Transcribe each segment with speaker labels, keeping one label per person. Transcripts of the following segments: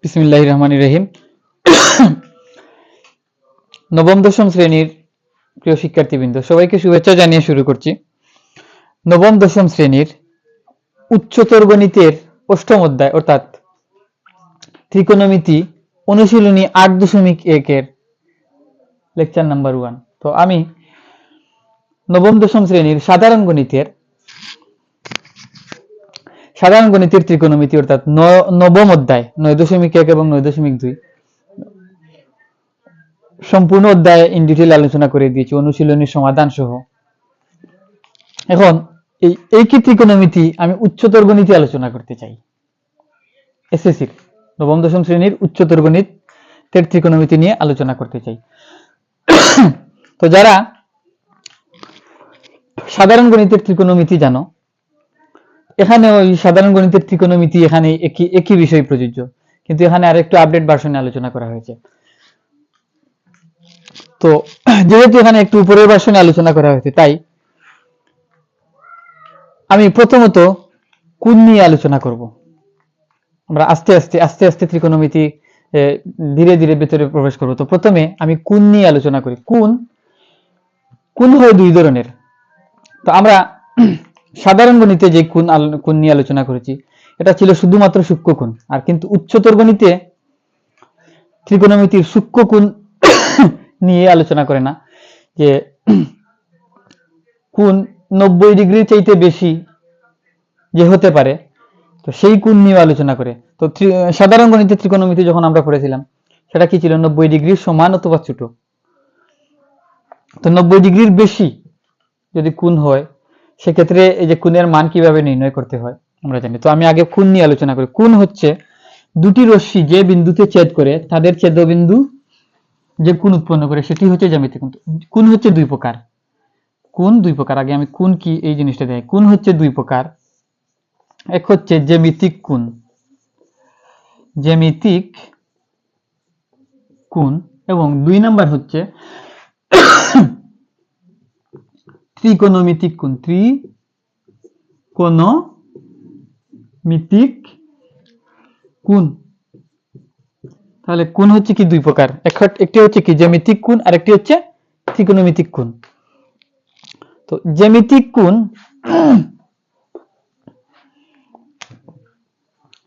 Speaker 1: বিসমিল্লাহির রহমানির রহিম। নবম দশম শ্রেণীর প্রিয় শিক্ষার্থীবৃন্দ, সবাইকে শুভেচ্ছা জানিয়ে শুরু করছি। নবম দশম শ্রেণীর উচ্চতর গণিতের অষ্টম অধ্যায় অর্থাৎ ত্রিকোণমিতি অনুশীলনী 8.1 এর লেকচার নাম্বার 1। তো আমি নবম দশম শ্রেণীর সাধারণ গণিতের ত্রিকোণমিতি অর্থাৎ নবম অধ্যায় 9.1 এবং 9.2 সম্পূর্ণ অধ্যায় ইন ডিটেইল আলোচনা করে দিয়েছি অনুশীলনীর সমাধান সহ। এখন এই কি ত্রিকোণমিতি আমি উচ্চতর গণিতে আলোচনা করতে চাই। এসএসসি নবম দশম শ্রেণীর উচ্চতর গণিতের ত্রিকোণমিতি নিয়ে আলোচনা করতে চাই। তো যারা সাধারণ গণিতের ত্রিকোণমিতি জানো, এখানে ওই সাধারণ গণিতের ত্রিকোণমিতি এখানে একই বিষয় প্রযোজ্য, কিন্তু এখানে আরেকটু আপডেট ভার্সনে আলোচনা করা হয়েছে। তো যেহেতু এখানে একটু উপরের ভার্সনে আলোচনা করা হয়েছে, তাই আমি প্রথমত কোণ নিয়ে আলোচনা করব। আমরা আস্তে আস্তে ত্রিকোণমিতি ধীরে ধীরে ভেতরে প্রবেশ করব। তো প্রথমে আমি কোণ নিয়ে আলোচনা করি। কোণ হয় দুই ধরনের। তো আমরা সাধারণ গণিতে যে কোণ নিয়ে আলোচনা করেছি, এটা ছিল শুধুমাত্র সূক্ষ্ম কোণ। আর কিন্তু উচ্চতর গণিতে ত্রিকোণমিতির সূক্ষ্ম কোণ নিয়ে আলোচনা করে না, যে কোণ 90 ডিগ্রির চাইতে বেশি যে হতে পারে, তো সেই কোণ নিয়ে আলোচনা করে। তো সাধারণ গণিতের ত্রিকোণমিতি যখন আমরা পড়েছিলাম, সেটা কি ছিল? 90 ডিগ্রির সমান অথবা ছোট। তো 90 ডিগ্রির বেশি যদি কোণ হয়, সেক্ষেত্রে এই যে কোণের মান কিভাবে নির্ণয় করতে হয় আমরা জানি। তো আমি আগে কোণ নিয়ে আলোচনা করি। কোণ হচ্ছে দুটি রশ্মি যে বিন্দুতে ছেদ করে তাদের ছেদবিন্দু যে কোণ উৎপন্ন করে, সেটি হচ্ছে জ্যামিতিক কোণ। কোণ হচ্ছে দুই প্রকার। কোণ দুই প্রকার। আগে আমি কোণ কি এই জিনিসটা দেখাই। কোণ হচ্ছে দুই প্রকার। এক হচ্ছে জ্যামিতিক কোণ, এবং দুই নাম্বার হচ্ছে ত্রিকোণমিতিক কোণ। তাহলে কোণ হচ্ছে কি দুই প্রকার। একটি হচ্ছে কি জ্যামিতিক কোণ, আর একটি হচ্ছে ত্রিকোণমিতিক কোণ। তো জ্যামিতিক কোণ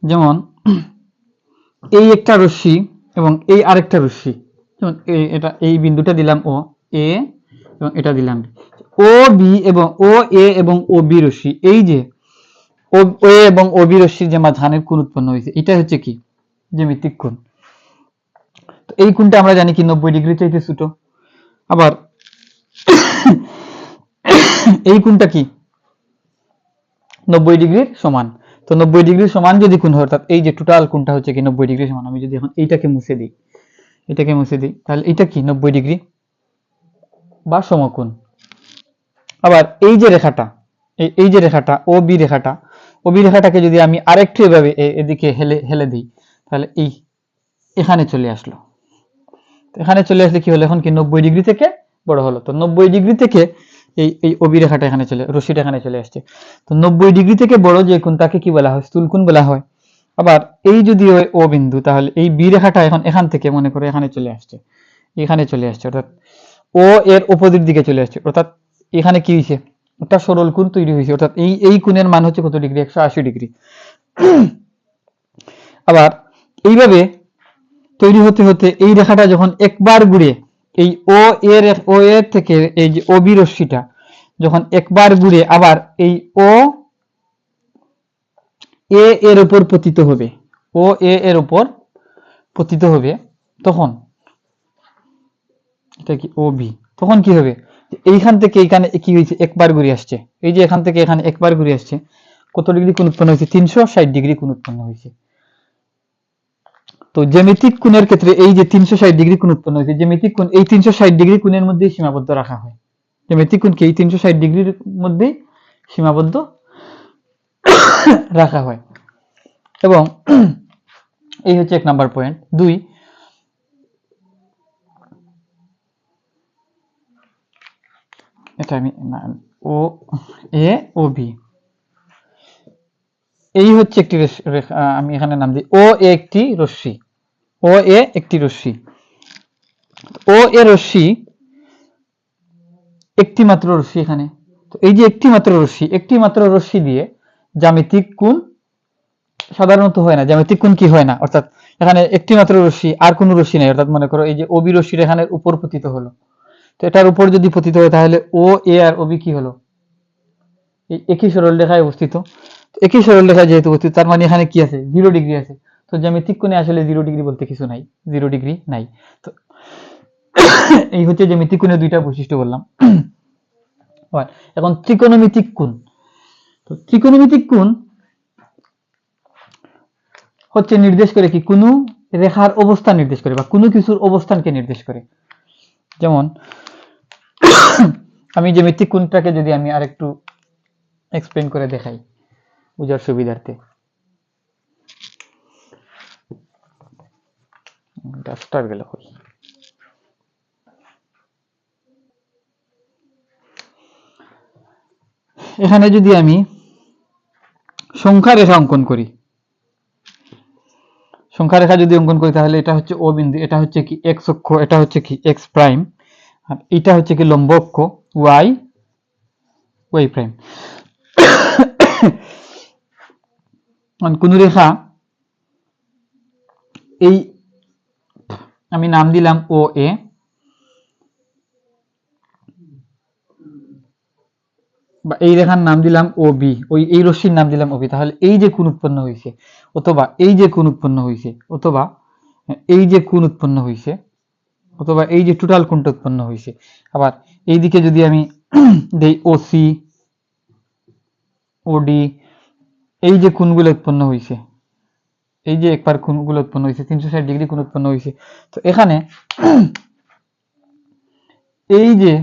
Speaker 1: যেমন এই একটা রশ্মি এবং এই আরেকটা রশ্মি, যেমন এই বিন্দুটা দিলাম ও এ এবং এটা দিলাম ও বি, এবং ও এ এবং ও বি রশ্মি, এই যে ও এ এবং ও বি রশ্মির যে মাঝখানের কোণ উৎপন্ন হয়েছে, এটা হচ্ছে কি জ্যামিতিক কোণ। তো এই কোণটা আমরা জানি কি 90 ডিগ্রি চাইতে ছোট। আবার এই কোণটা কি 90 ডিগ্রির সমান। তো 90 ডিগ্রির সমান যদি কোণ হয়, অর্থাৎ এই যে টোটাল কোণটা হচ্ছে কি 90 ডিগ্রি সমান। আমি যদি এখন এইটাকে মুছে দিই, তাহলে এটা কি 90 ডিগ্রি বা সমকোণ। আবার এই যে রেখাটা ও বি রেখাটাকে যদি আমি আরেকটু এভাবে এদিকে হেলে দিই, তাহলে এখানে চলে আসলো। এখানে চলে আসলে কি হলো? এখন কি 90 ডিগ্রি থেকে বড় হলো। তো 90 ডিগ্রি থেকে এই ওবি রেখাটা এখানে রশ্মিটা এখানে চলে আসছে। তো 90 ডিগ্রি থেকে বড় যে কোণ, তাকে কি বলা হয়? স্থূলকোণ বলা হয়। আবার এই যদি হয় ও বিন্দু, তাহলে এই বি রেখাটা এখন এখান থেকে মনে করে এখানে চলে আসছে, অর্থাৎ ও এর অপোজিট দিকে চলে আসছে, অর্থাৎ এখানে কি হয়েছে? একটা সরল কোণ তৈরি হয়েছে, অর্থাৎ এই কোণের মান হচ্ছে কত ডিগ্রি? 180 ডিগ্রি। আবার এইভাবে তৈরি হতে হতে এই রেখাটা যখন একবার ঘুরে এই ও এর থেকে এই যে ও বি রশ্মিটা যখন একবার ঘুরে আবার এই ও এ এর উপর পতিত হবে, তখন এটা কি ও বি, তখন কি হবে? এইখান থেকে এইখানে কি হয়েছে? একবার ঘুরে আসছে। এই যে এখান থেকে এখানে একবার ঘুরে আসছে, কত ডিগ্রি কোণ উৎপন্ন হয়েছে? 360 ডিগ্রি কোণ উৎপন্ন হয়েছে। তো জ্যামিতিক কোণের ক্ষেত্রে এই যে 360 ডিগ্রি কোণ উৎপন্ন হয়েছে, জ্যামিতিক কোণ এই 360 ডিগ্রি কোণের মধ্যেই সীমাবদ্ধ রাখা হয়। জ্যামিতিক কোণকে এই 360 ডিগ্রির মধ্যেই সীমাবদ্ধ রাখা হয়। এবং এই হচ্ছে 1 নাম্বার পয়েন্ট। 2, এটা আমি ও এ ও বি, এই হচ্ছে একটি আমি এখানে নাম দিই ও এ একটি রশ্মি, ও এ একটি রশ্মি, ও এ রশ্মি একটি মাত্র রশ্মি এখানে। তো এই যে একটি মাত্র রশ্মি দিয়ে জ্যামিতিক কোণ সাধারণত হয় না। জ্যামিতিক কোণ কি হয় না, অর্থাৎ এখানে একটি মাত্র রশ্মি, আর কোনো রশ্মি নাই, অর্থাৎ মনে করো এই যে ওবি রশ্মির এখানে উপর পতিত হলো, তো এটার উপর যদি পতিত হয় তাহলে ও এ আর ওবি কি হলো, এই একই সরল রেখায় অবস্থিত। একই সরল রেখায় যেহেতু অবস্থিত, তার মানে এখানে কি আছে, 0 ডিগ্রি আছে। তো জ্যামিতিক কোণে আসলে 0 ডিগ্রি বলতে কিছু নাই, 0 ডিগ্রি নাই। তো এই হচ্ছে জ্যামিতিক কোণের দুইটা বৈশিষ্ট্য বললাম। এখন ত্রিকোণমিতিক কোণ। তো ত্রিকোণমিতিক কোণ হচ্ছে নির্দেশ করে কি, কোনো রেখার অবস্থান নির্দেশ করে বা কোনো কিছুর অবস্থানকে নির্দেশ করে। যেমন আমি জ্যামিতিক কোণটাকে যদি আমি আরেকটু এক্সপ্লেন করে দেখাই বুঝার সুবিধার্থে। ডাস্টার গেল কই, এখানে যদি আমি সংখ্যা রেখা অঙ্কন করি, সংখ্যা রেখা যদি অঙ্কন করি তাহলে এটা হচ্ছে ও বিন্দু, এটা হচ্ছে কি এক্স অক্ষ, এটা হচ্ছে কি এক্স প্রাইম, আর এটা হচ্ছে কি লম্ব অক্ষ ওয়াই, ওয়াই প্রাইম। কোন রেখা এই আমি নাম দিলাম ও এ, বা এই রেখার নাম দিলাম ও বি, ওই এই রশ্মির নাম দিলাম ও বি, তাহলে এই যে কোণ উৎপন্ন হয়েছে, অথবা এই যে কোণ উৎপন্ন হয়েছে, অথবা এই যে কোণ উৎপন্ন হয়েছে, অথবা এই যে টোটাল কোণটা উৎপন্ন হয়েছে। আবার এই দিকে যদি আমি দেই ও সি, ও ডি, এই যে কোণগুলো উৎপন্ন হয়েছে, এই যে একবার কোণগুলো উৎপন্ন হয়েছে, 360 ডিগ্রি কোণ উৎপন্ন হয়েছে। তো এখানে এই যে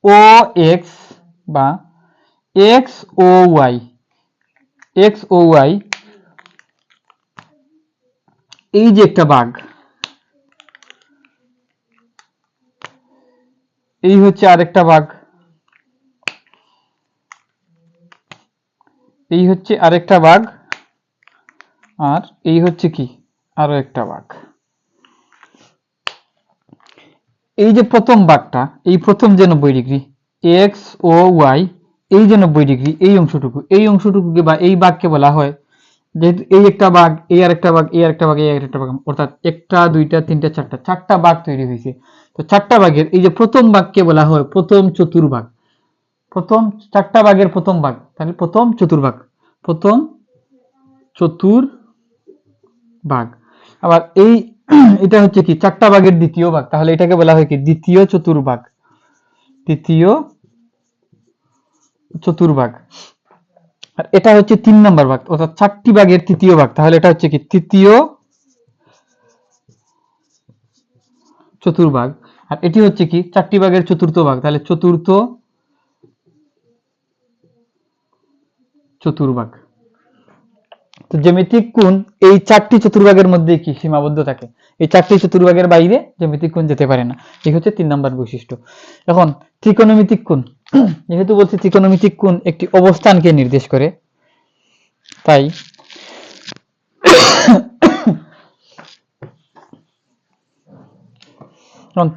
Speaker 1: ও এক্স বা এক্স ও ওয়াই, এক্স ও ওয়াই, এই যে একটা বাঘ, এই হচ্ছে আরেকটা বাঘ, এই হচ্ছে আরেকটা বাঘ, আর এই হচ্ছে কি আরো একটা বাঘ। এই যে প্রথম বাঘটা, এই প্রথম যে 90 ডিগ্রি এক্স ও ওয়াই, এই যে 90 ডিগ্রি, এই অংশটুকুকে বা এই বাঘকে বলা হয়, যেহেতু এই একটা বাঘ, এই আরেকটা বাঘ, এই আরেকটা বাঘ, এই আরেকটা বাঘ, অর্থাৎ একটা দুইটা তিনটা চারটা বাঘ তৈরি হয়েছে। তো চারটা বাঘের এই যে প্রথম বাঘকে বলা হয় প্রথম চতুর্ভাগ, প্রথম চারটা বাঘের প্রথম বাঘ, তাহলে প্রথম চতুর্ভাগ, প্রথম চতুর্ভাগ। আবার এই এটা হচ্ছে কি চারটা ভাগের দ্বিতীয় ভাগ, তাহলে এটাকে বলা হয় কি দ্বিতীয় চতুর্ভাগ, দ্বিতীয় চতুর্ভাগ। আর এটা হচ্ছে 3 নম্বর ভাগ, অর্থাৎ 4টি ভাগের তৃতীয় ভাগ, তাহলে এটা হচ্ছে কি তৃতীয় চতুর্ভাগ। আর এটি হচ্ছে কি 4টি ভাগের চতুর্থ ভাগ, তাহলে চতুর্থ চতুর্ভাগ। তো জ্যামিতিক কোণ এই 4টি চতুর্ভাগের মধ্যে কি সীমাবদ্ধ থাকে, এই 4টি চতুর্ভাগের বাইরে জ্যামিতিক কোণ যেতে পারে না। এই হচ্ছে 3 নম্বর বৈশিষ্ট্য। এখন ত্রিকোণমিতিক কোণ, যেহেতু বলছি ত্রিকোণমিতিক কোণ একটি অবস্থানকে নির্দেশ করে, তাই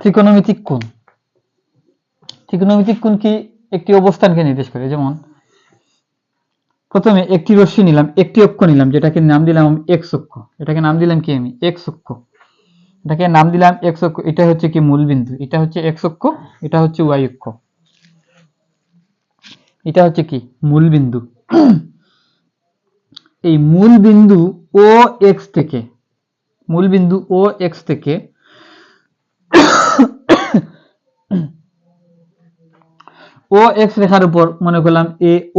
Speaker 1: ত্রিকোণমিতিক কোণ, ত্রিকোণমিতিক কোণ কি একটি অবস্থানকে নির্দেশ করে। যেমন প্রথমে একটি রশ্মি নিলাম, একটি অক্ষ নিলাম, যেটাকে নাম দিলাম এক্স অক্ষ, এটাকে নাম দিলাম কি আমি এক্স অক্ষ, এটাকে নাম দিলাম এক্স অক্ষ, এটা হচ্ছে কি মূল বিন্দু, এটা হচ্ছে এক্স অক্ষ, এটা হচ্ছে ওয়াই অক্ষ, এটা হচ্ছে কি মূল বিন্দু। এই মূল বিন্দু ও এক্স থেকে, মূল বিন্দু ও এক্স থেকে ও এক্স রেখার উপর মনে করলাম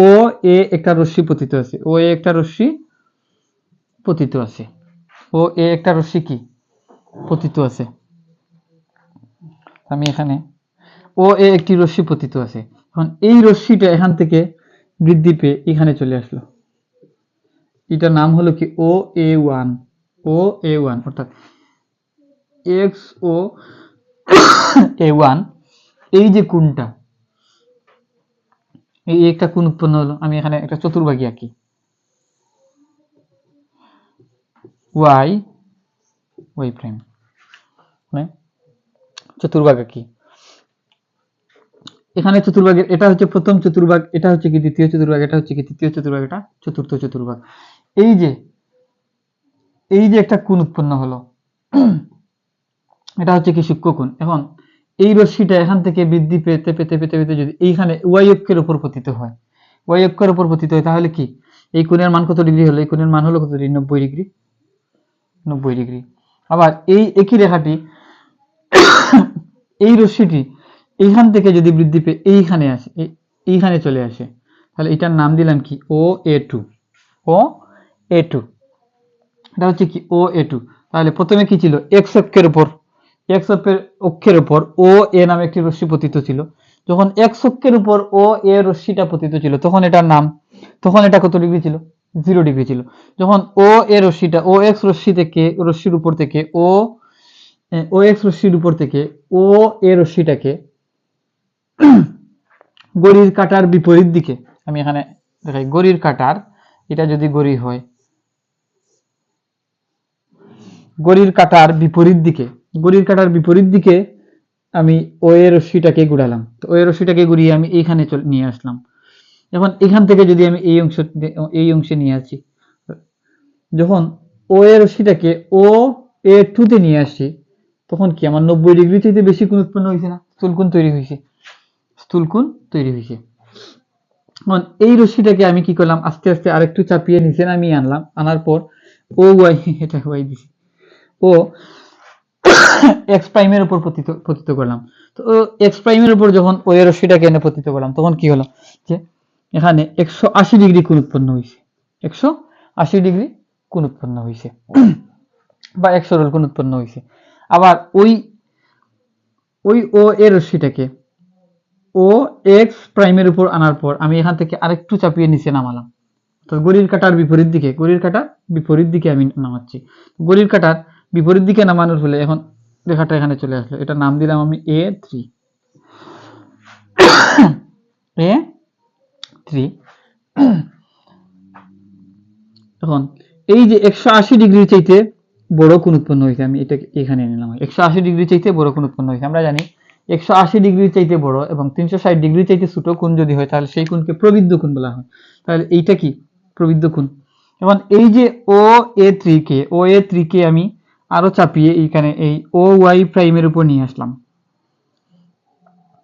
Speaker 1: ও এ একটা রশ্মি পতিত আছে, ও এ একটা রশ্মি পতিত আছে, ও এ একটা রশ্মি কি পতিত আছে। আমি এখানে ও এ একটি রশ্মি পতিত আছে, এখন এই রশ্মিটা এখান থেকে বৃদ্ধি পেয়ে এখানে চলে আসলো, এটার নাম হলো কি ও এ ওয়ান, ও এ ওয়ান, অর্থাৎ এক্স ও এ ওয়ান, এই যে কোণটা, এই একটা কোণ উৎপন্ন হলো। আমি এখানে একটা চতুর্ভাগী আঁকি, ওয়াই ওয়াই প্রাইম, মানে চতুর্ভাগ কি এখানে চতুর্ভাগের, এটা হচ্ছে প্রথম চতুর্ভাগ, এটা হচ্ছে কি দ্বিতীয় চতুর্ভাগ, এটা হচ্ছে কি তৃতীয় চতুর্ভাগ, এটা চতুর্থ চতুর্ভাগ। এই যে একটা কোণ উৎপন্ন হলো, এটা হচ্ছে কি সূক্ষ্ম কোণ। এখন এই রশ্মিটা এখান থেকে বৃদ্ধি পেতে পেতে পেতে পেতে যদি এইখানে ওয়াই অক্ষের উপর পতিত হয়, ওয়াই অক্ষের উপর পতিত হয়, তাহলে কি এই কোণের মান কত ডিগ্রি হলো? এই কোণের মান হলো কত ডিগ্রি? 90 ডিগ্রি। 90 ডিগ্রি। আবার এই একই রেখাটি এই রশ্মিটি এইখান থেকে যদি বৃদ্ধি পেয়ে এইখানে আসে, এইখানে চলে আসে, তাহলে এটার নাম দিলাম কি? ও এ টু। ও এ টু, এটা হচ্ছে কি? ও এ টু। তাহলে প্রথমে কি ছিল? এক্স অক্ষের উপর, এক্স অক্ষের উপর ও এ নামে একটি রশ্মি পতিত ছিল। যখন এক্স অক্ষের উপর ও এ রশ্মিটা পতিত ছিল, তখন এটার নাম, তখন এটা কত ডিগ্রি ছিল? 0 ডিগ্রি ছিল। যখন ও এ রশ্মিটা ও এক্স রশ্মি থেকে, রশ্মির উপর থেকে ও এক্স রশ্মির উপর থেকে ও এ রশ্মিটাকে ঘড়ির কাঁটার বিপরীত দিকে, আমি এখানে দেখাই, ঘড়ির কাঁটার, এটা যদি ঘড়ি হয়, ঘড়ির কাঁটার বিপরীত দিকে, ঘড়ির কাঁটার বিপরীত দিকে আমি ও এর রশ্মিটাকে ঘুরালাম। তো ও এর রশ্মিটাকে ঘুরিয়ে আমি এইখানে নিয়ে আসলাম। এখন এখান থেকে যদি আমি এই অংশে নিয়ে আসি, যখন ও এর রশ্মিটাকে ও এ টুতে নিয়ে আসি, তখন কি আমার 90 ডিগ্রি চাইতে বেশি কোণ উৎপন্ন হয়েছে না? স্থূলকোণ তৈরি হয়েছে, স্থূলকোণ তৈরি হয়েছে। এখন এই রশ্মিটাকে আমি কি করলাম? আস্তে আস্তে আরেকটু চাপিয়ে নিচে নামিয়ে আনলাম, আনার পর ও ওয়াই, এটা ওয়াই দিছি, ও এক্স প্রাইমের উপর পতিত করলাম। তো এক্স প্রাইমের উপর যখন ও এর রশ্মিটাকে এনে পতিত করলাম, তখন কি হলো? যে এখানে 180 ডিগ্রি কোণ উৎপন্ন হয়েছে, 180 ডিগ্রি কোণ উৎপন্ন হয়েছে, বা এক সরল কোণ উৎপন্ন হয়েছে। আবার ওই ও এর রশ্মিটাকে ও এক্স প্রাইমের উপর আনার পর আমি এখান থেকে আরেকটু চাপিয়ে নিচে নামালাম। তো ঘড়ির কাঁটার বিপরীত দিকে, ঘড়ির কাঁটার বিপরীত দিকে আমি নামাচ্ছি। ঘড়ির কাঁটার বিপরীত দিকে নামানোর ফলে এখন রেখাটা এখানে চলে আসলো, এটা নাম দিলাম আমি A3। A3। এখন এই যে 180 ডিগ্রির চাইতে বড় কোণ উৎপন্ন হয়েছে, আমি এটাকে এখানে নিলাম। 180 ডিগ্রি চাইতে বড় কোণ উৎপন্ন হয়েছে। আমরা জানি 180 ডিগ্রির চাইতে বড় এবং 360 ডিগ্রির চাইতে ছোট কোণ যদি হয়, তাহলে সেই কোণকে প্রবৃদ্ধ কোণ বলা হয়। তাহলে এইটা কি? প্রবৃদ্ধ কোণ। এখন এই যে ও এ থ্রি কে আমি আরো চাপিয়ে এইখানে এই ও ওয়াই প্রাইমের উপর নিয়ে আসলাম,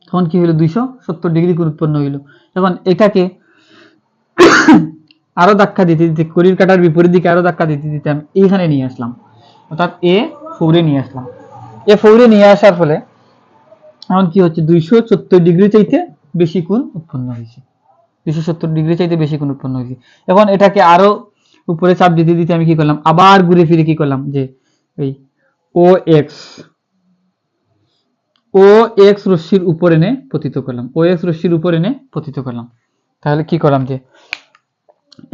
Speaker 1: তখন কি হলো? 270 ডিগ্রি কোণ উৎপন্ন হইল। এখন এটাকে আরো ধাক্কা দিতে দিতে, ঘড়ির কাঁটার বিপরীত দিকে আরো ধাক্কা দিতে দিতে আমি এইখানে নিয়ে আসলাম, অর্থাৎ A4 নিয়ে আসলাম। A4 নিয়ে আসার ফলে এখন কি হচ্ছে? 270 ডিগ্রি চাইতে বেশি কোণ উৎপন্ন হয়েছে, 270 ডিগ্রি চাইতে বেশি কোণ উৎপন্ন হয়েছে। এখন এটাকে আরো উপরে চাপ দিতে দিতে আমি কি করলাম? আবার ঘুরে ফিরে কি করলাম? যে এই ও এক্স রশ্মির উপর এনে পতিত করলাম, ও এক্স রশ্মির উপর এনে পতিত করলাম। তাহলে কি করলাম? যে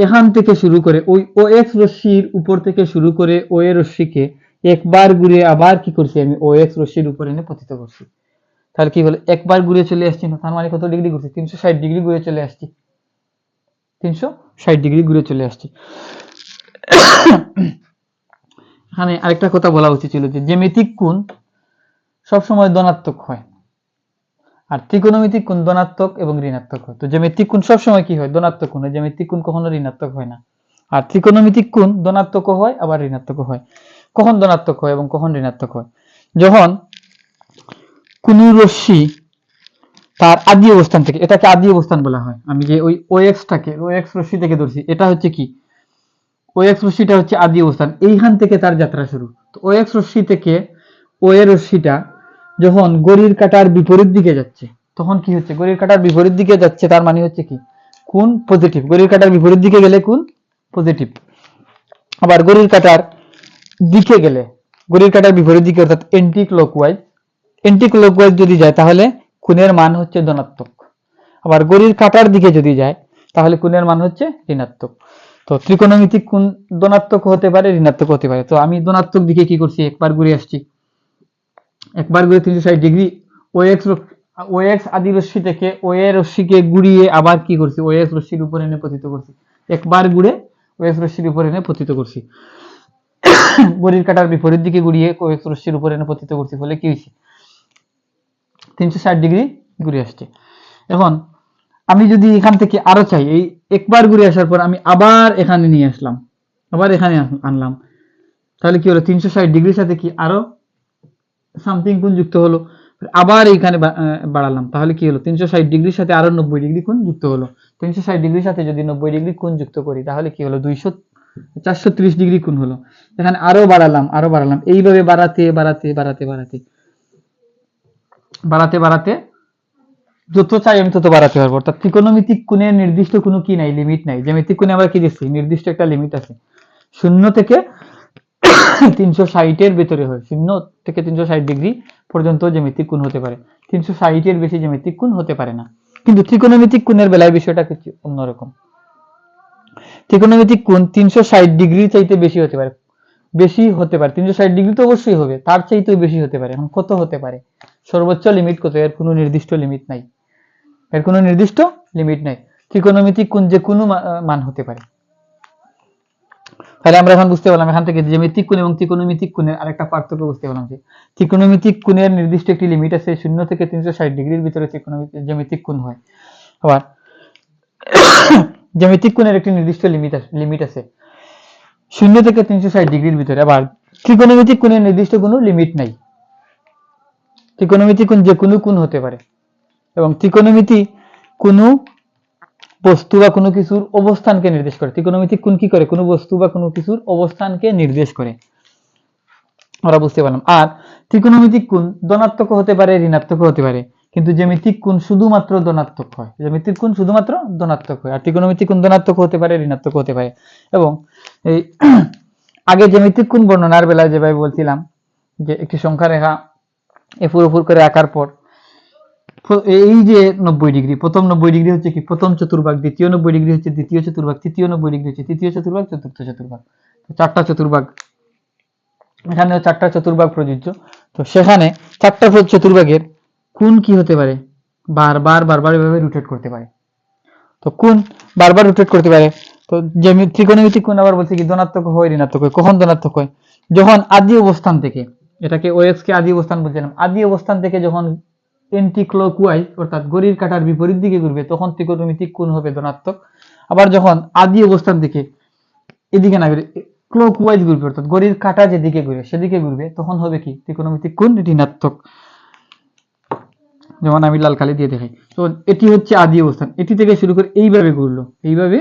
Speaker 1: এখান থেকে শুরু করে ওই ও এক্স রশ্মির উপর থেকে শুরু করে ও এর রশ্মিকে একবার ঘুরে আবার কি করছি? আমি ও এক্স রশ্মির উপর এনে পতিত করছি। তাহলে কি হলো? একবার ঘুরে চলে আসছি না, তার মানে কত ডিগ্রি ঘুরছি? 360 ডিগ্রি ঘুরে চলে আসছি, 360 ডিগ্রি ঘুরে চলে আসছি। এখানে আরেকটা কথা বলা উচিত ছিল, যে জ্যামিতিক কোণ সবসময় ধনাত্মক হয়, আর ত্রিকোণমিতিক কোণ ধনাত্মক এবং ঋণাত্মক হয়। তো জ্যামিতিক কোণ সবসময় কি হয়? ধনাত্মক কোণ হয়। জ্যামিতিক কোণ কখনো ঋণাত্মক হয় না। আর ত্রিকোণমিতিক কোণ ধনাত্মক হয়, আবার ঋণাত্মক হয়। কখন ধনাত্মক হয় এবং কখন ঋণাত্মক হয়? যখন কোন রশ্মি তার আদি অবস্থান থেকে, এটাকে আদি অবস্থান বলা হয়। আমি যে ওই ও এক্স রশ্মি থেকে ধরছি, এটা হচ্ছে কি? ও এক্স রশ্মিটা হচ্ছে আদি অবস্থান, এইখান থেকে তার যাত্রা শুরু। তো ও এক্স রশ্মি থেকে ও এর রশ্মিটা যখন ঘড়ির কাঁটার বিপরীত দিকে যাচ্ছে, তখন কি হচ্ছে? ঘড়ির কাঁটার বিপরীত দিকে যাচ্ছে, তার মানে হচ্ছে কি? কোণ পজিটিভ। ঘড়ির কাঁটার বিপরীত দিকে গেলে কোণ পজিটিভ। আবার ঘড়ির কাঁটার দিকে গেলে, ঘড়ির কাঁটার বিপরীত দিকে অর্থাৎ এন্টি ক্লকওয়াইজ যদি যায়, তাহলে কোণের মান হচ্ছে ধনাত্মক। আবার ঘড়ির কাঁটার দিকে যদি যায়, তাহলে কোণের মান হচ্ছে ঋণাত্মক। তো ত্রিকোণমিতিক কোণ ধনাত্মক হতে পারে, ঋণাত্মক হতে পারে। তো আমি ধনাত্মক দিকে কি করছি? একবার ঘুরে আসছি, একবার ঘুরে 360 ডিগ্রি ও এক্স আদি রশ্মি থেকে ও এ রশ্মিকে ঘুরিয়ে আবার কি করছি? ও এক্স রশ্মির উপর এনে পতিত করছি। একবার ঘুরে ও এক্স রশ্মির উপর এনে পতিত করছি। ঘড়ির কাঁটার বিপরীত দিকে ঘুরিয়ে OX রশ্মির উপরে এনে পতিত করছি, ফলে কি হয়েছে 360 ডিগ্রি ঘুরে আসছে। এখন আমি যদি এখান থেকে আরো চাই, এই একবার ঘুরে আসার পর আমি আবার এখানে নিয়ে আসলাম, আবার এখানে আনলাম, তাহলে কি হলো 360 ডিগ্রির সাথে কি আরো সামথিং কোণ যুক্ত হলো, আবার এইখানে বাড়ালাম, তাহলে কি হলো 360 ডিগ্রির সাথে আরো 90 ডিগ্রি কোণ যুক্ত হলো। 360 ডিগ্রির সাথে যদি 90 ডিগ্রি কোণ যুক্ত করি তাহলে কি হলো 430 ডিগ্রি কোণ হলো। এখানে আরো বাড়ালাম, এইভাবে বাড়াতে বাড়াতে বাড়াতে বাড়াতে বাড়াতে বাড়াতে যত চাই আমি তত বাড়াতে পারবো। অর্থাৎ ত্রিকোণমিতিক কোণের নির্দিষ্ট কোনো কি নাই, লিমিট নাই। জ্যামিতিক কোণে আমরা কি দিচ্ছি, নির্দিষ্ট একটা লিমিট আছে, 0 থেকে 360 এর ভেতরে হয়, 0 থেকে 360 ডিগ্রি পর্যন্ত জ্যামিতিক কোণ হতে পারে, 360 এর বেশি জ্যামিতিক কোণ হতে পারে না। কিন্তু ত্রিকোণমিতিক কোণের বেলায় বিষয়টা কিছু অন্যরকম। ত্রিকোণমিতিক কোণ 360 ডিগ্রি চাইতে বেশি হতে পারে, 360 ডিগ্রি তো অবশ্যই হবে, তার চাইতেও বেশি হতে পারে। এখন কত হতে পারে, সর্বোচ্চ লিমিট কত, এর কোনো নির্দিষ্ট লিমিট নাই, এর কোনো নির্দিষ্ট লিমিট নাই। ত্রিকোণমিতিক কোণ যে কোনো মান হতে পারে। তাহলে আমরা এখন বুঝতে পারলাম এখান থেকে জ্যামিতিক কোণ এবং ত্রিকোণমিতিক কোণের আরেকটা পার্থক্য বুঝতে পারলাম যে ত্রিকোণমিতিক কোণের নির্দিষ্ট একটি লিমিট আছে, 0 থেকে 360 ডিগ্রির ভিতরে জ্যামিতিক কোণ হয়। আবার জ্যামিতিক কোণের একটি নির্দিষ্ট লিমিট আছে 0 থেকে 360 ডিগ্রির ভিতরে। আবার ত্রিকোণমিতিক কোণের নির্দিষ্ট কোনো লিমিট নাই, ত্রিকোণমিতিক কোণ যে কোনো কোণ হতে পারে। এবং ত্রিকোণমিতি কোনো বস্তু বা কোনো কিছুর অবস্থানকে নির্দেশ করে। ত্রিকোণমিতিক কোণ কি করে, কোনো বস্তু বা কোনো কিছুর অবস্থানকে নির্দেশ করে, আমরা বুঝতে পারলাম। আর ত্রিকোণমিতিক কোণ ধনাত্মক হতে পারে, ঋণাত্মক হতে পারে, কিন্তু জ্যামিতিক কোণ শুধুমাত্র ধনাত্মক হয়, জ্যামিতিক কোণ শুধুমাত্র ধনাত্মক হয়। আর ত্রিকোণমিতিক কোণ ধনাত্মক হতে পারে, ঋণাত্মক হতে পারে। এবং এই আগে জ্যামিতিক কোণ বর্ণনার বেলায় যেভাবে বলছিলাম যে একটি সংখ্যা রেখা এফুর উপর করে আঁকার পর এই যে 90 ডিগ্রি, প্রথম 90 ডিগ্রি হচ্ছে কি প্রথম চতুর্ভাগ, দ্বিতীয় 90 ডিগ্রি হচ্ছে দ্বিতীয় চতুর্ভাগ, তৃতীয় 90 ডিগ্রি হচ্ছে তৃতীয় চতুর্ভাগ, চতুর্থ চতুর্ভাগ, চারটা চতুর্ভাগ। এখানেও চারটা চতুর্ভাগ প্রযোজ্য। তো সেখানে চারটা চতুর্ভাগের কোণ কি হতে পারে, বারবার বারবার এভাবে রোটেট করতে পারে। তো কোণ বারবার রোটেট করতে পারে। তো ত্রিকোণমিতিক কোণ আবার বলছে কি ধনাত্মক হয়, ঋণাত্মক হয়। কখন ধনাত্মক হয়, যখন আদি অবস্থান থেকে, এটাকে OX কে আদি অবস্থান বলছিলাম, আদি অবস্থান থেকে যখন এন্টি ক্লকওয়াইজ অর্থাৎ ঘড়ির কাঁটার বিপরীত দিকে ঘুরবে তখন ত্রিকোণমিতিক কোণ হবে ধনাত্মক। আবার যখন আদি অবস্থান থেকে এদিকে না ঘুরে ক্লকওয়াইজ ঘুরবে অর্থাৎ ঘড়ির কাঁটা যেদিকে ঘুরে সেদিকে ঘুরবে তখন হবে কি ত্রিকোণমিতিক কোণ ঋণাত্মক। যেমন আমি লাল কালি দিয়ে দেখাই। তো এটি হচ্ছে আদি অবস্থান, এটি থেকে শুরু করে এইভাবে ঘুরলো, এইভাবে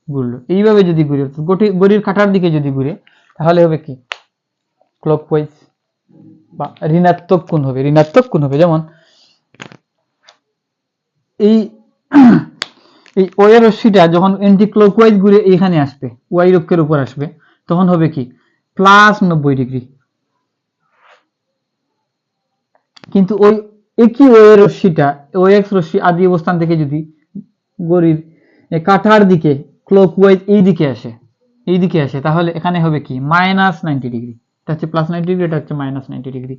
Speaker 1: ঘুরলো, এইভাবে যদি ঘুরে ঘড়ির কাঁটার দিকে যদি ঘুরে তাহলে হবে কি ক্লকওয়াইজ বা ঋণাত্মক কোণ হবে, ঋণাত্মক কোণ হবে। যেমন এই এই ও এর রশ্মিটা যখন এন্টি ক্লকওয়াইজ ঘুরে এখানে আসবে, ওয়াই অক্ষের উপর আসবে, তখন হবে কি +90 ডিগ্রি। কিন্তু ওই একই ও এর রশ্মিটা OX রশ্মি আদি অবস্থান থেকে যদি ঘড়ির কাঁটার দিকে ক্লকওয়াইজ এই দিকে আসে তাহলে এখানে হবে কি -90 ডিগ্রি। এটা হচ্ছে +90 ডিগ্রি, এটা হচ্ছে -90 ডিগ্রি।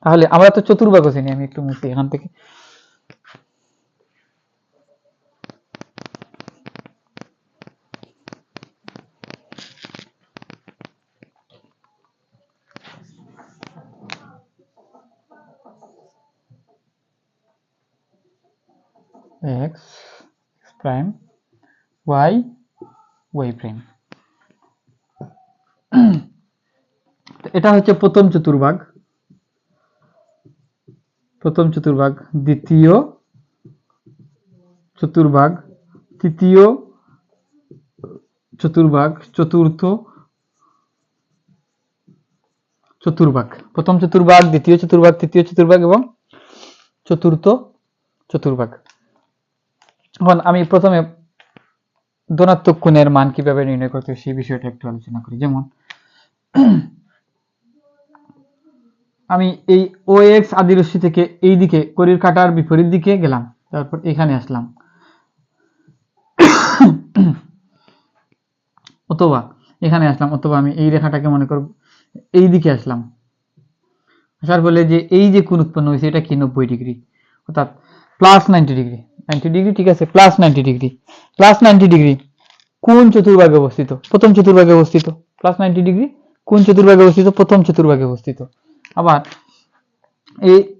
Speaker 1: তাহলে আমরা তো চতুর্ভাগ চিনি, আমি একটু মুছি এখান থেকে। x prime y y prime, এটা হচ্ছে প্রথম চতুর্ভাগ, দ্বিতীয় চতুর্ভাগ, তৃতীয় চতুর্ভাগ, চতুর্থ চতুর্ভাগ। প্রথম চতুর্ভাগ, দ্বিতীয় চতুর্ভাগ, তৃতীয় চতুর্ভাগ এবং চতুর্থ চতুর্ভাগ। এখন আমি প্রথমে ধনাত্মক কোণের মান কিভাবে নির্ণয় করতে হয় সেই বিষয়টা একটু আলোচনা করি। যেমন আমি এই OX আদি রশ্মি থেকে এই দিকে ঘড়ির কাঁটার বিপরীত দিকে গেলাম, তারপর এখানে আসলাম, অথবা এখানে আসলাম, অথবা আমি এই রেখাটাকে মনে করব এই দিকে আসলাম, আসার ফলে যে এই যে কোণ উৎপন্ন হয়েছে এটা কি 90 ডিগ্রি, অর্থাৎ +90 ডিগ্রি, 90 ডিগ্রি, ঠিক আছে, +90 ডিগ্রি, +90 ডিগ্রি। কোন চতুর্ভাগে অবস্থিত? প্রথম চতুর্ভাগে অবস্থিত। প্লাস 90 ডিগ্রি কোন চতুর্ভাগে অবস্থিত? প্রথম চতুর্ভাগে অবস্থিত। আবার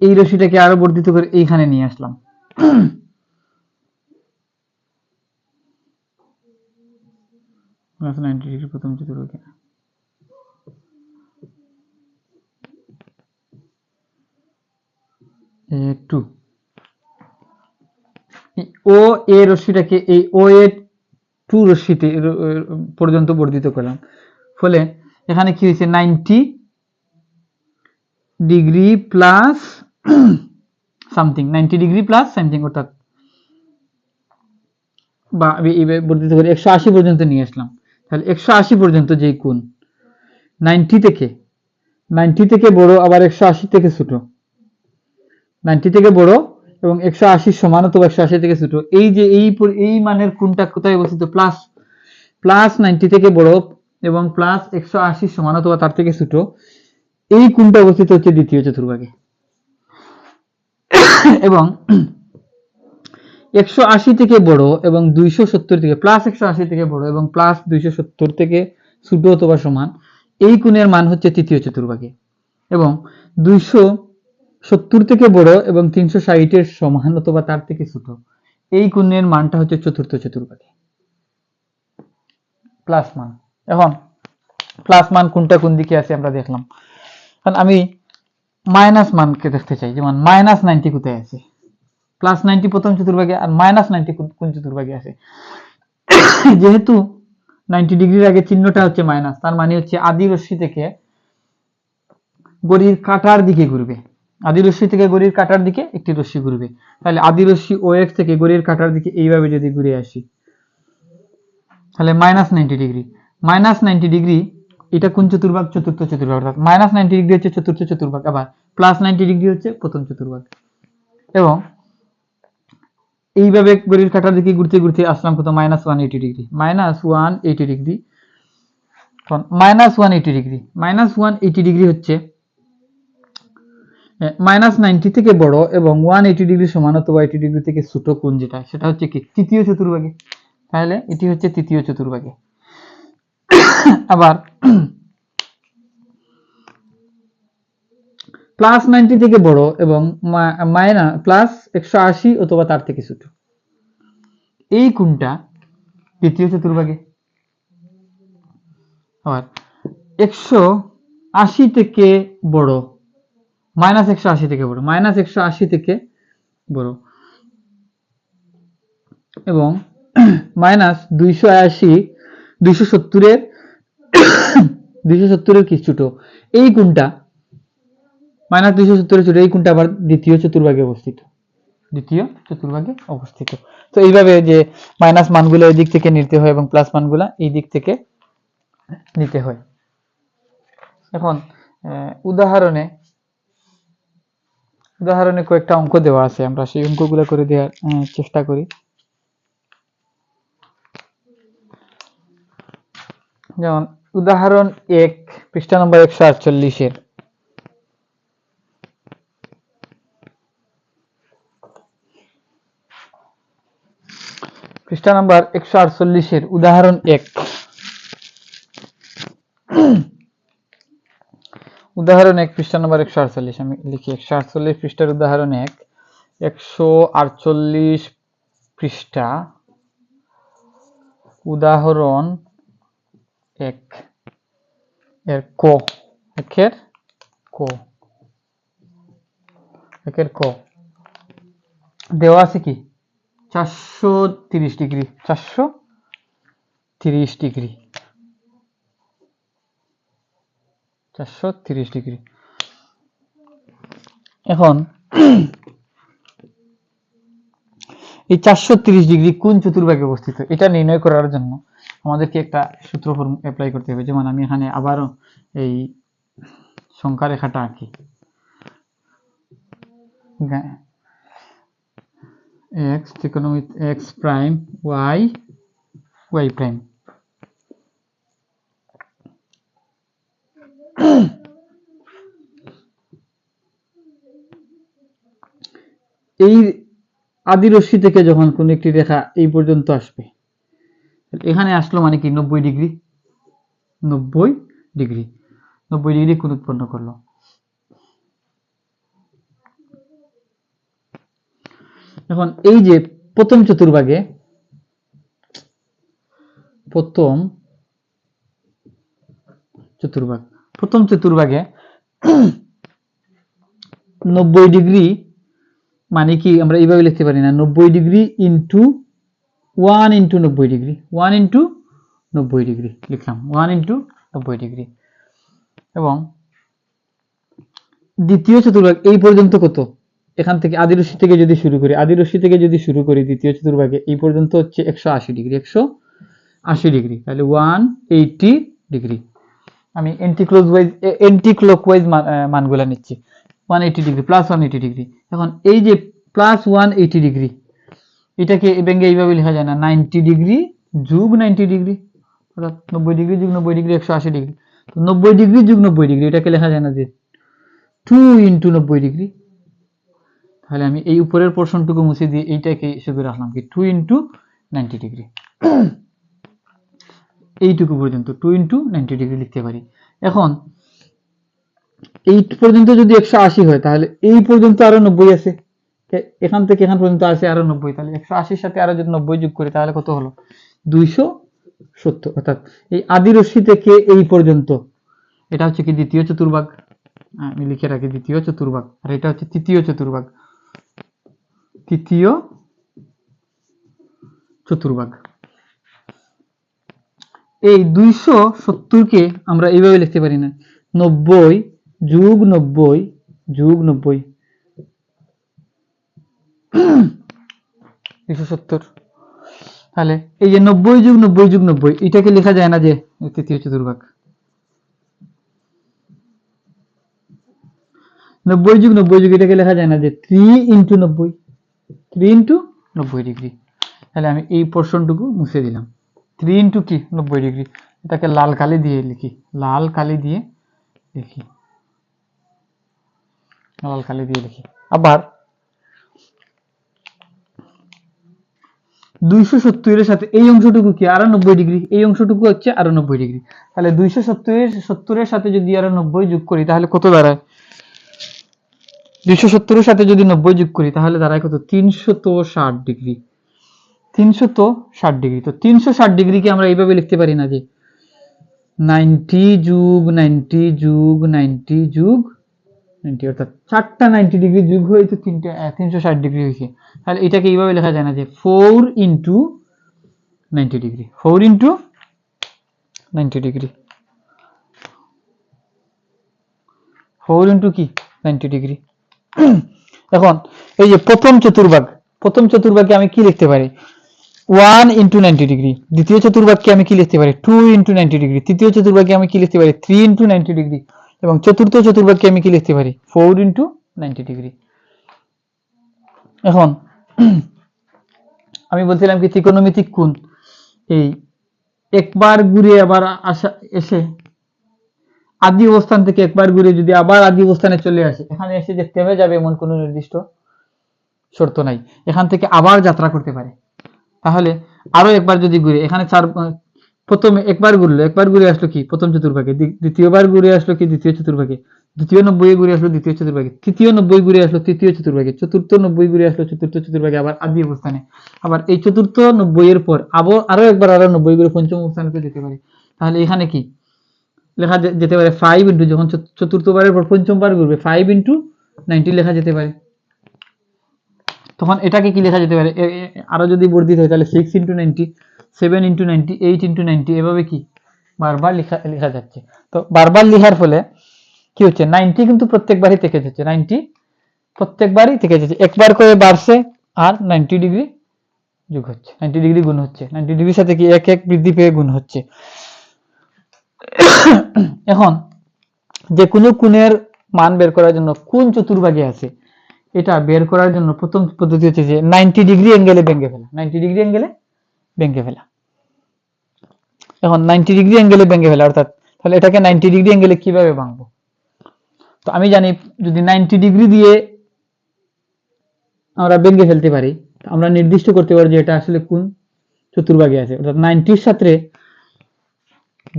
Speaker 1: এই রশ্মিটাকে আরো বর্ধিত করে এইখানে নিয়ে আসলাম। প্লাস 90 ডিগ্রি প্রথম চতুর্ভাগে। টু ও এ রশ্মিটাকে এই ও এ টু রশ্মিতে পর্যন্ত বর্ধিত করলাম, ফলে এখানে কি হয়েছে 90 degree plus something, 90 degree plus something, অর্থাৎ বা বর্ধিত করে 180 পর্যন্ত নিয়ে আসলাম। তাহলে 180 পর্যন্ত যেই কোণ 90 থেকে বড় আবার 180 থেকে ছোট, 90 থেকে বড় এবং 180 সমান অথবা 180 থেকে ছোট, এই যে এই মানের কোণটা কোথায় অবস্থিত? প্লাস 90 থেকে বড় এবং প্লাস 180 সমান অথবা তার থেকে ছোট, এই কোণটা অবস্থিত হচ্ছে দ্বিতীয় চতুর্ভাগে। এবং 180 থেকে বড় এবং 270 থেকে প্লাস 180 থেকে বড় এবং প্লাস 270 থেকে ছোট অথবা সমান, এই কোণের মান হচ্ছে তৃতীয় চতুর্ভাগে। এবং 270 থেকে বড় এবং 360 এর সমান অথবা তার থেকে ছোট, এই কোণের মানটা হচ্ছে চতুর্থ চতুর্ভাগে প্লাস মান। এখন প্লাস মান কোনটা কোন দিকে আছে আমরা দেখলাম। কারণ আমি মাইনাস মানকে দেখতে চাই, যেমন মাইনাস 90 কোথায় আছে? প্লাস 90 প্রথম চতুর্ভাগে আর মাইনাস 90 কোন চতুর্ভাগে আছে? যেহেতু 90 ডিগ্রির আগে চিহ্নটা হচ্ছে মাইনাস, তার মানে হচ্ছে আদি রশ্মি থেকে ঘড়ির কাঁটার দিকে ঘুরবে। আদি রশ্মি থেকে ঘড়ির কাঁটার দিকে একটি রশ্মি ঘুরবে। তাহলে আদি রশ্মি ও এক্স থেকে ঘড়ির কাঁটার দিকে এইভাবে যদি ঘুরে আসি, তাহলে মাইনাস 90 ডিগ্রি। মাইনাস 90 ডিগ্রি এটা কোন চতুর্ভাগ? চতুর্থ চতুর্ভাগ। অর্থাৎ মাইনাস 90 ডিগ্রি হচ্ছে চতুর্থ চতুর্ভাগ, আবার প্লাস 90 ডিগ্রি হচ্ছে প্রথম চতুর্ভাগ। এবং এইভাবে ঘড়ির কাঁটার দিকে ঘুরতে ঘুরতে আসলাম কত? Minus 180 degree. Minus 180 degree, minus 180 degree, minus 180 degree হচ্ছে মাইনাস 90 থেকে বড় এবং 180 ডিগ্রি সমান অথবা 80 ডিগ্রি থেকে ছোট কোণ যেটা, সেটা হচ্ছে কি? তৃতীয় চতুর্ভাগে। তাহলে এটি হচ্ছে তৃতীয় চতুর্ভাগে। আবার প্লাস 90 থেকে বড় এবং মাইনাস প্লাস 180 অথবা তার থেকে ছোট, এই কোণটা তৃতীয় চতুর্ভাগে। আবার 180 থেকে বড়, মাইনাস 180 থেকে বড়, মাইনাস 180 থেকে বড় এবং মাইনাস 270 এর কি ছোট, এই কোণটা মাইনাস 270 এর ছোট, এই কোণটা আবার দ্বিতীয় চতুর্ভাগে অবস্থিত। দ্বিতীয় চতুর্ভাগে অবস্থিত। তো এইভাবে যে মাইনাস মানগুলো এই দিক থেকে নিতে হয় এবং প্লাস মানগুলো এই দিক থেকে নিতে হয়। এখন উদাহরণে কয়েকটা অঙ্ক দেওয়া আছে, আমরা সেই অঙ্কগুলো করে দেওয়ার চেষ্টা করি। যেমন উদাহরণ 1 পৃষ্ঠা নম্বর 148 এর পৃষ্ঠা নম্বর 148 এর উদাহরণ 1। উদাহরণ 1 পৃষ্ঠা নম্বর 148, আমি লিখি 148 পৃষ্ঠার উদাহরণ 1, 148 পৃষ্ঠা উদাহরণ 1 এর ক, একের ক দেওয়া আছে কি? 430 ডিগ্রি, 430 ডিগ্রি, 430 ডিগ্রি। এখন এই 430 ডিগ্রি কোন চতুর্ভাগে অবস্থিত, এটা নির্ণয় করার জন্য আমাদেরকে একটা সূত্র অ্যাপ্লাই করতে হবে। যেমন আমি এখানে আবারও এই সংখ্যা রেখাটা আঁকি, x trigonometry x prime y prime। এই আদি রশ্মি থেকে যখন কোন একটি রেখা এই পর্যন্ত আসবে, এখানে আসলো মানে কি 90 ডিগ্রি, 90 ডিগ্রি, 90 ডিগ্রি কোণ উৎপন্ন করলো। এখন এই যে প্রথম চতুর্ভাগে, প্রথম চতুর্ভাগে 90 ডিগ্রি মানে কি আমরা এইভাবে লিখতে পারি না, 90 degree into 1 into 90 degree, 1 into 90 degree লিখলাম, 1 ইন্টু 90 ডিগ্রি। এবং দ্বিতীয় চতুর্ভাগ এই পর্যন্ত কত, এখান থেকে আদি রশ্মি থেকে যদি শুরু করি, দ্বিতীয় চতুর্ভাগে এই পর্যন্ত হচ্ছে 180 ডিগ্রি, 180 ডিগ্রি, তাহলে 180 ডিগ্রি। আমি এন্টি ক্লকওয়াইজ মানগুলা নিচ্ছি, 180 ডিগ্রি প্লাস 180 ডিগ্রি। এখন এই যে প্লাস 180 ডিগ্রি, এটাকে ভেঙে এইভাবে লেখা যায় না, 90 ডিগ্রি যোগ 90 ডিগ্রি, অর্থাৎ 90 ডিগ্রি যোগ 90 ডিগ্রি 180 ডিগ্রি। তো 90 ডিগ্রি যোগ 90 ডিগ্রি এটাকে লেখা যায় না যে 2 ইন্টু 90 ডিগ্রি। তাহলে আমি এই উপরের পোর্শনটুকু মুছে দিয়ে এইটাকে শুধু রাখলাম কি 2 ইন্টু 90 ডিগ্রি, এইটুকু পর্যন্ত 2 ইন্টু 90 ডিগ্রি লিখতে পারি। এখন এই পর্যন্ত যদি 180 হয় তাহলে এই পর্যন্ত আরো 90 আছে, এখান থেকে এখান পর্যন্ত আছে আরো 90, তাহলে 180 সাথে আরো যদি 90 যোগ করি তাহলে কত হলো 270। অর্থাৎ এই আদি রশ্মি থেকে এই পর্যন্ত এটা হচ্ছে কি দ্বিতীয় চতুর্ভাগ, আমি লিখে রাখি দ্বিতীয় চতুর্ভাগ, আর এটা হচ্ছে তৃতীয় চতুর্ভাগ, তৃতীয় চতুর্ভাগ। এই 270 কে আমরা এইভাবে লিখতে পারি না, 90 যোগ 90 যোগ 90, 270। তাহলে এই যে 90 যোগ 90 যোগ 90 এটাকে লেখা যায় না যে তৃতীয় চতুর্ভাগ, 90 যোগ 90 যোগ এটাকে লেখা যায় না যে 3 ইন্টু 90, 3 ইন্টু 90 ডিগ্রি। তাহলে আমি এই পোর্শনটুকু মুছে দিলাম, 3 ইন্টু কি 90 ডিগ্রি, এটাকে লাল কালি দিয়ে লিখি, লাল কালি দিয়ে লিখি, লাল কালি দিয়ে লিখি। আবার 270 এর সাথে এই অংশটুকু কি আরো 90 ডিগ্রি, এই অংশটুকু হচ্ছে আরো 90 ডিগ্রি। তাহলে 270 এর সাথে যদি আরো 90 যোগ করি তাহলে কত দাঁড়ায়, 270 এর সাথে যদি 90 যোগ করি তাহলে দাঁড়ায় কত, 360 ডিগ্রি, 360 ডিগ্রি। তো 360 ডিগ্রিকে আমরা এইভাবে লিখতে পারি না যে 90 যোগ 90 যোগ 90 যোগ 90, অর্থাৎ 4টা 90 ডিগ্রি যোগ হয়ে তো 360 ডিগ্রি হয়েছে। তাহলে এটাকে এইভাবে লেখা যায় না যে 4 into 90 degree, 4 into 90 degree, 4 into কি 90 ডিগ্রি। এখন এই যে প্রথম চতুর্ভাগকে আমি কি লিখতে পারি, 1 ইন্টু 90 ডিগ্রি। দ্বিতীয় চতুর্ভাগকে আমি কি লিখতে পারি, 2 ইন্টু 90 ডিগ্রি। তৃতীয় চতুর্ভাগকে আমি কি লিখতে পারি, 3 ইন্টু 90 ডিগ্রি। এবং চতুর্থ চতুর্ভাগকে আমি কি লিখতে পারি, 4 ইন্টু 90 ডিগ্রি। এখন আমি বলছিলাম কি ত্রিকোণমিতিক কোণ এই একবার ঘুরে আবার এসে আদি অবস্থান থেকে একবার ঘুরে যদি আবার আদি অবস্থানে চলে আসে, এখানে এসে যে থেমে যাবে এমন কোনো নির্দিষ্ট শর্ত নাই, এখান থেকে আবার যাত্রা করতে পারে। তাহলে আরো একবার যদি ঘুরে এখানে প্রথমে একবার ঘুরে আসলো কি প্রথম চতুর্ভাগে, দ্বিতীয়বার ঘুরে আসলো কি দ্বিতীয় চতুর্ভাগে, দ্বিতীয় 90 ঘুরে আসলো দ্বিতীয় চতুর্ভাগে, তৃতীয় 90 ঘুরে আসলো তৃতীয় চতুর্ভাগে, চতুর্থ 90 ঘুরে আসলো চতুর্থ চতুর্ভাগে আবার আদি অবস্থানে। আবার এই চতুর্থ 90 এর পর আরো একবার আরো 90 ঘুরে পঞ্চম অবস্থানে যেতে পারে। তাহলে এখানে কি লেখা যেতে পারে 5 ইন্টু, যখন চতুর্থবারের পর পঞ্চমবার ঘুরবে 5 ইন্টু 90 লেখা যেতে পারে। তখন এটাকে কি লেখা যেতে পারে, আরো যদি বর্ধিত হয় তাহলে 6 ইন্টু 90, 7 ইন্টু 90, 8 ইন্টু 90, এভাবে কি বারবার লেখা যাচ্ছে। তো বারবার লেখার ফলে কি হচ্ছে, 90 কিন্তু প্রত্যেকবারই থেকে যাচ্ছে, 90 প্রত্যেকবারই থেকে যাচ্ছে, একবার করে বাড়ছে আর 90 ডিগ্রি যোগ হচ্ছে, 90 ডিগ্রি গুণ হচ্ছে, 90 ডিগ্রির সাথে কি এক এক বৃদ্ধি পেয়ে গুণ হচ্ছে। এখন যে কোনো কোণের মান বের করার জন্য কোন চতুর্ভাগে আছে এটা বের করার জন্য প্রথম পদ্ধতি হচ্ছে যে 90 ডিগ্রি অ্যাঙ্গেলে ভেঙে ফেলা, 90 ডিগ্রি অ্যাঙ্গেলে ভেঙে ফেলা। এখন 90 ডিগ্রি অ্যাঙ্গেলে ভেঙে ফেলা অর্থাৎ তাহলে এটাকে 90 ডিগ্রি অ্যাঙ্গেলে কিভাবে ভাঙবো, তো আমি জানি যদি 90 ডিগ্রি দিয়ে আমরা ভেঙে ফেলতে পারি আমরা নির্দিষ্ট করতে পারি যে এটা আসলে কোন চতুর্ভাগে আছে, অর্থাৎ 90 সাথে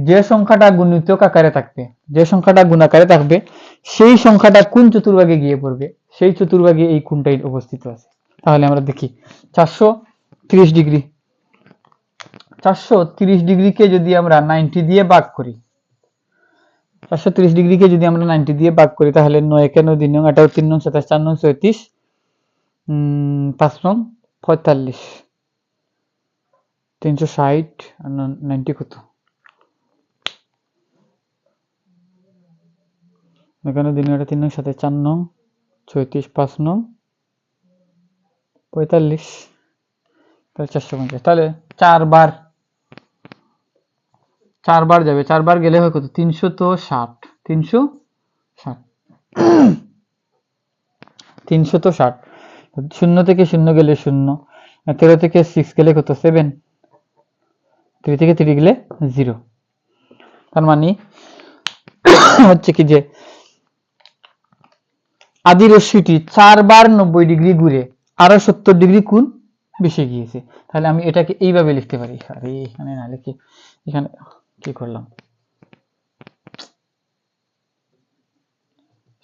Speaker 1: যে সংখ্যাটা গুণিতক আকারে থাকবে, যে সংখ্যাটা গুণ আকারে থাকবে, সেই সংখ্যাটা কোন চতুর্ভাগে গিয়ে পড়বে, সেই চতুর্ভাগে এই কোণটাই অবস্থিত আছে। তাহলে আমরা দেখি 430 ডিগ্রি, 430 ডিগ্রিকে যদি আমরা 90 দিয়ে ভাগ করি, 430 ডিগ্রিকে যদি আমরা 90 দিয়ে ভাগ করি, তাহলে 9 একে 9 2 নং 18 3 নং 27 4 নং 34 5 নং 45 360 আর 90 কত, এখানে 2 নং 3 নং 27 4 নং 36 5 নং 45, তাহলে 450, তাহলে 4 বার যাবে, 4 বার গেলে হয় কত, 360, 360, 0 থেকে 0 গেলে 0, 13 থেকে 6 গেলে কত 7, 3 থেকে 3 গেলে 0। তার মানে হচ্ছে কি যে আদি রশ্মিটি 4 বার 90 ডিগ্রি ঘুরে আরো 70 ডিগ্রি কোণ বেশি গিয়েছে। তাহলে আমি এটাকে এইভাবে লিখতে পারি, আরে এখানে না লিখে এখানে কি করলাম,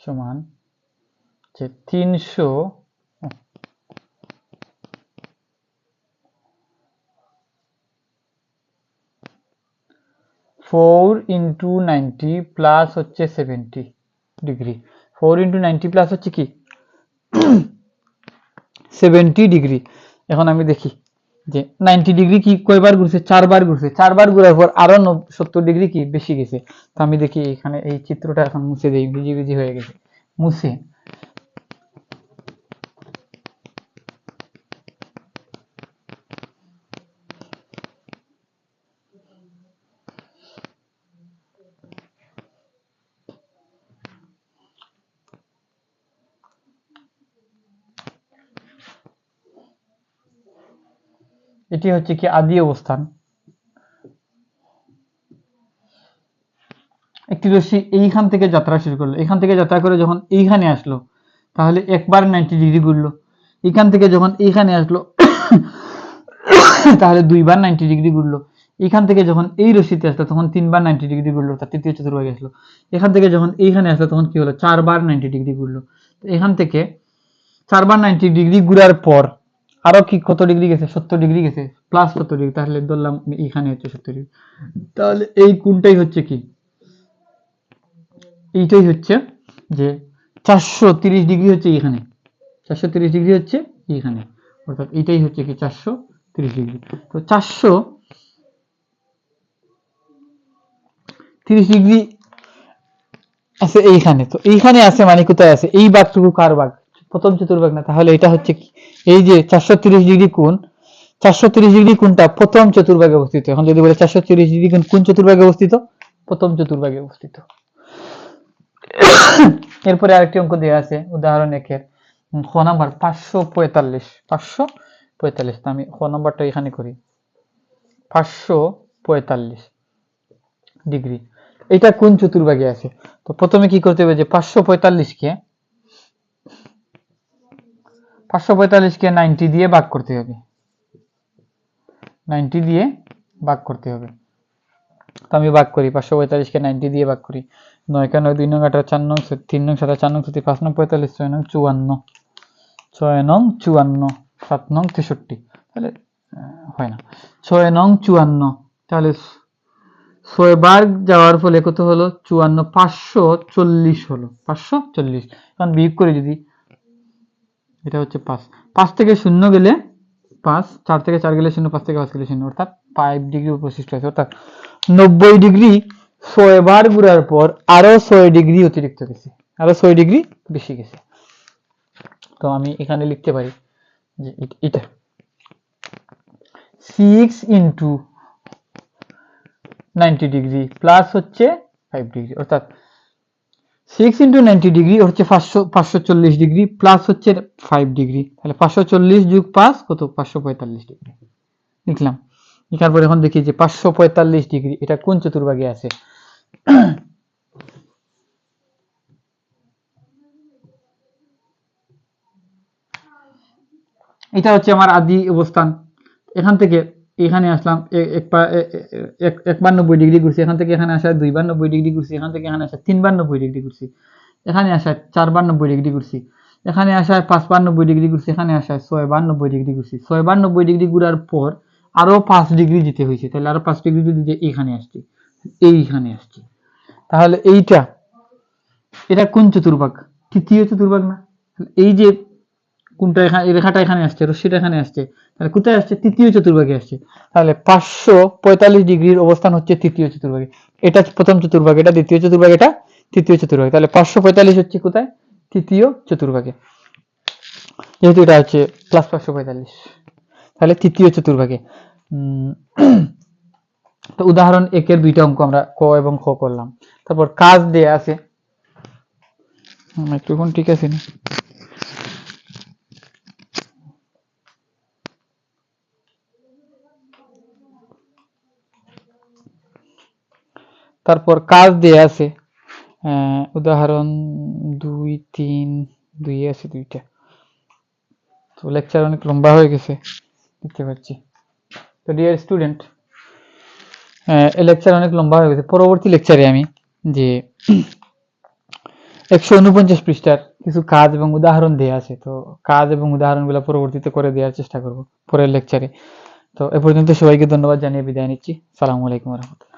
Speaker 1: সমান যে 300 4 ইন্টু 90 প্লাস হচ্ছে 70 ডিগ্রি, 4 ইন্টু 90 প্লাস হচ্ছে কি 70 ডিগ্রি। এখন আমি দেখি যে 90 ডিগ্রি কি কয়বার ঘুরছে, 4 বার ঘুরছে, 4 বার ঘুরার পর আরো 70 ডিগ্রি কি বেশি গেছে। তো আমি দেখি এখানে এই চিত্রটা এখন মুছে দেই, ভিজি ভিজি হয়ে গেছে, মুছে এটি হচ্ছে কি আদি অবস্থান। একটি রশ্মি এইখান থেকে যাত্রা শুরু করলো, এখান থেকে যাত্রা করে যখন এইখানে আসলো, তাহলে একবার 90 ডিগ্রি ঘুরলো, এখান থেকে যখন এইখানে আসলো তাহলে 2 বার 90 ডিগ্রি ঘুরলো, এখান থেকে যখন এই রশ্মিতে আসলো তখন 3 বার 90 ডিগ্রি ঘুরলো, তার তৃতীয় চতুর্ভাগে আসলো, এখান থেকে যখন এইখানে আসলো তখন কি হলো 4 বার 90 ডিগ্রি ঘুরলো। এখান থেকে 4 বার 90 ডিগ্রি ঘুরার পর আরো কি কত ডিগ্রি গেছে, 70 ডিগ্রি গেছে, প্লাস 70 ডিগ্রি, তাহলে ধরলাম এখানে হচ্ছে 70 ডিগ্রি, তাহলে এই কোণটাই হচ্ছে কি, এইটাই হচ্ছে যে 430 ডিগ্রি হচ্ছে এখানে, 430 ডিগ্রি হচ্ছে এখানে, অর্থাৎ এইটাই হচ্ছে কি 430 ডিগ্রি। তো 430 ডিগ্রি আছে এইখানে, তো এইখানে আছে মানে কোথায় আছে, এই ভাগটুকু কার ভাগ, প্রথম চতুর্ভাগ না, তাহলে এটা হচ্ছে কি এই যে 430 ডিগ্রি কোণ, 430 ডিগ্রি কোণটা প্রথম চতুর্ভাগে অবস্থিত। এখন যদি বলে 430 ডিগ্রি কোণ কোন চতুর্ভাগে অবস্থিত, প্রথম চতুর্ভাগে অবস্থিত। এরপরে আরেকটি অঙ্ক দেওয়া আছে উদাহরণ 1 এর খ নাম্বার 545, 545, তো আমি খ নাম্বারটা এখানে করি, 545 ডিগ্রি, এটা কোন চতুর্ভাগে আছে। তো প্রথমে কি করতে হবে যে 545 কে 90 দিয়ে ভাগ করতে হবে, 90 দিয়ে ভাগ করতে হবে। তো আমি ভাগ করি, 545 কে 90 দিয়ে ভাগ করি, 9 কে 9 2 নং 18 4 নং 3 নং 27 4 নং 5 নং 45 6 নং 54, 6 নং 54, 7 নং 63, তাহলে হয় না, 6 নং 54, তাহলে 6 বার যাওয়ার ফলে কত হলো 54, 540 হলো, 540। এখন বিয়োগ করে যদি এটা হচ্ছে 5 থেকে 0 গেলে 5, 4 থেকে 4 গেলে 0, 5 থেকে 5 গেলে 0, অর্থাৎ 5 ডিগ্রি উপশিষ্ট আছে, অর্থাৎ 90 ডিগ্রি 6 বার ঘোরার পর আরো 6 ডিগ্রি অতিরিক্ত গেছে, আরো 6 ডিগ্রি বেশি গেছে। তো আমি এখানে লিখতে পারি যে এটা 6 ইন্টু 90 ডিগ্রি প্লাস হচ্ছে 5 ডিগ্রি, অর্থাৎ 6 ইন্টু 90 ডিগ্রি হচ্ছে 540 ডিগ্রি প্লাস হচ্ছে 5 ডিগ্রি, তাহলে 540 যোগ 5 কত 545 ডিগ্রি লিখলাম। লিখার পর এখন দেখি যে 545 ডিগ্রি এটা কোন চতুর্ভাগে আছে। এটা হচ্ছে আমার আদি অবস্থান, এখান থেকে এখানে আসলাম, একবার 90 ডিগ্রি ঘুরছি, এখান থেকে এখানে আসা 2বার 90 ডিগ্রি ঘুরছি, এখান থেকে এখানে আসা 3বার 90 ডিগ্রি ঘুরছি, এখানে আসা 4বার 90 ডিগ্রি ঘুরছি, এখানে আসা 5বার 90 ডিগ্রি ঘুরছি, এখানে আসা 6বার 90 ডিগ্রি ঘুরছি। 6বার 90 ডিগ্রি ঘুরার পর আরো 5 ডিগ্রি যেতে হয়েছে, তাহলে আরো 5 ডিগ্রি যদি যে এখানে আসছি, এইখানে আসছি, তাহলে এটা কোন চতুর্ভাগ? তৃতীয় চতুর্ভাগ না? এই যে কোনটা এখানে, এই রেখাটা এখানে আসছে, রশ্মিটা এখানে আসছে, তাহলে কোথায় আসছে? তৃতীয় চতুর্ভাগে আসছে। তাহলে 545 ডিগ্রির অবস্থান হচ্ছে তৃতীয় চতুর্ভাগে। এটা প্রথম চতুর্ভাগ, এটা দ্বিতীয় চতুর্ভাগ, এটা তৃতীয় চতুর্ভাগ। তাহলে 545 হচ্ছে কোথায়? তৃতীয় চতুর্ভাগে। যেহেতু এটা হচ্ছে +545, তাহলে তৃতীয় চতুর্ভাগে। তো উদাহরণ 1-এর 2টা অঙ্ক আমরা ক এবং খ করলাম। তারপর কাজ দেয়া আছে, মাইক্রোফোন ঠিক আছে না? তারপর কাজ দেয়া আছে, উদাহরণ 2, 3, 2 আছে 2টা। তো লেকচার অনেক লম্বা হয়ে গেছে দেখতে পাচ্ছি। তো ডিয়ার স্টুডেন্ট, এই লেকচার অনেক লম্বা হয়ে গেছে। পরবর্তী লেকচারে আমি যে 149 পৃষ্ঠার কিছু কাজ এবং উদাহরণ দেয়া আছে, তো কাজ এবং উদাহরণগুলো পরবর্তীতে করে দেওয়ার চেষ্টা করব পরের লেকচারে। তো এ পর্যন্ত সবাইকে ধন্যবাদ জানিয়ে বিদায় নিচ্ছি। সালামু আলাইকুম ওয়া রাহমাতুল্লাহ।